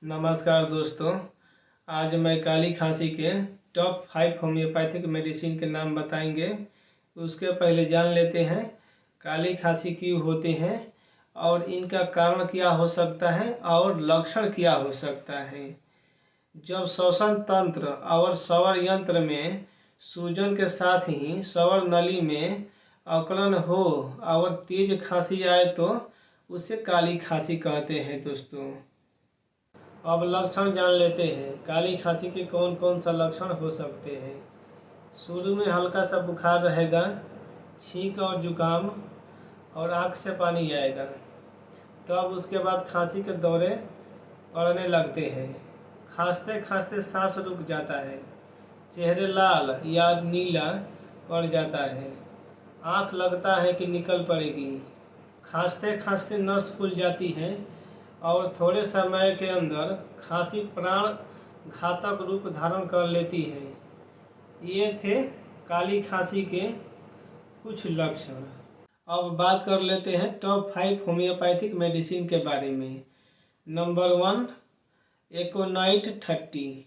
नमस्कार दोस्तों। आज मैं काली खांसी के टॉप 5 होम्योपैथिक मेडिसिन के नाम बताएंगे। उसके पहले जान लेते हैं काली खांसी क्यों होती है और इनका कारण क्या हो सकता है और लक्षण क्या हो सकता है। जब श्वसन तंत्र और श्वसन यंत्र में सूजन के साथ ही श्वसन नली में अकड़न हो और तेज खांसी आए तो उसे काली खांसी कहते हैं दोस्तों। अब लक्षण जान लेते हैं काली खांसी के कौन कौन सा लक्षण हो सकते हैं। शुरू में हल्का सा बुखार रहेगा, छींक और जुकाम और आँख से पानी आएगा। तब उसके बाद खांसी के दौरे पड़ने लगते हैं। खांसते खांसते सांस रुक जाता है, चेहरे लाल या नीला पड़ जाता है, आँख लगता है कि निकल पड़ेगी। खांसते खांसते नस फूल जाती है और थोड़े समय के अंदर खांसी प्राण घातक रूप धारण कर लेती है। ये थे काली खांसी के कुछ लक्षण। अब बात कर लेते हैं टॉप 5 होम्योपैथिक मेडिसिन के बारे में। नंबर 1 एकोनाइट 30।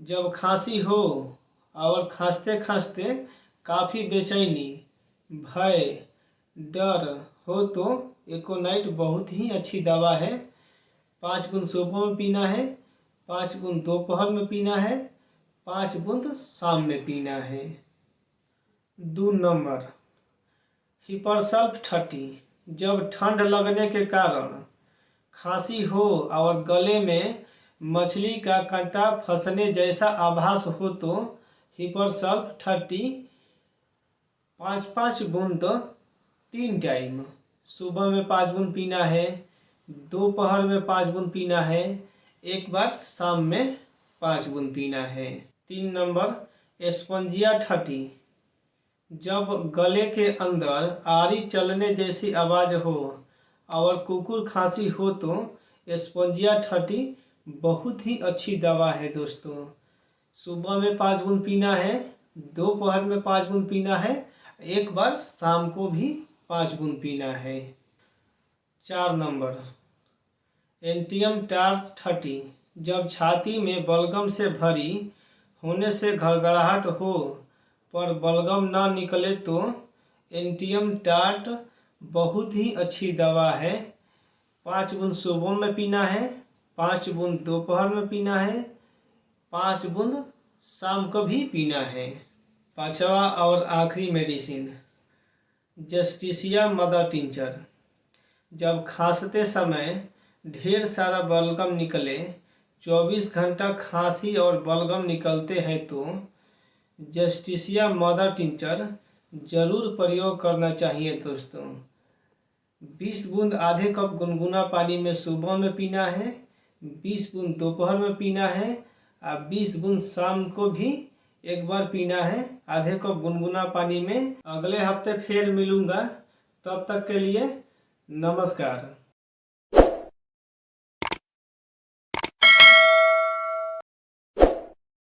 जब खांसी हो और खांसते खांसते काफ़ी बेचैनी, भय, डर हो तो एकोनाइट बहुत ही अच्छी दवा है। 5 बूंद सुबह में पीना है, 5 बूंद दोपहर में पीना है, 5 बूंद शाम में पीना है। 2 नंबर हिपरसल्फ 30। जब ठंड लगने के कारण खांसी हो और गले में मछली का कांटा फंसने जैसा आभास हो तो हिपरसल्फ 30 5-5 बूंद 3 टाइम, सुबह में 5 बूंद पीना है, दोपहर में 5 बूंद पीना है, एक बार शाम में 5 बूंद पीना है। 3 नंबर एस्पंजिया 30। जब गले के अंदर आरी चलने जैसी आवाज़ हो और कुकुर खांसी हो तो एस्पंजिया 30 बहुत ही अच्छी दवा है दोस्तों। सुबह में 5 बूंद पीना है, दोपहर में 5 बूंद पीना है, एक बार शाम को भी 5 बूंद पीना है। 4 नंबर एंटियम टार्ट 30। जब छाती में बलगम से भरी होने से घड़घड़ाहट हो पर बलगम ना निकले तो एंटियम टार्ट बहुत ही अच्छी दवा है। 5 बूंद सुबह में पीना है, 5 बूंद दोपहर में पीना है, 5 बूंद शाम को भी पीना है। 5वां और आखिरी मेडिसिन जस्टिसिया मदर टिंचर। जब खांसते समय ढेर सारा बलगम निकले, 24 घंटा खांसी और बलगम निकलते हैं तो जस्टिसिया मदर टिंचर जरूर प्रयोग करना चाहिए दोस्तों। 20 बूंद आधे कप गुनगुना पानी में सुबह में पीना है, 20 बूंद दोपहर में पीना है और 20 बूंद शाम को भी एक बार पीना है आधे कप गुनगुना पानी में। अगले हफ्ते फिर मिलूंगा, तब तक के लिए नमस्कार।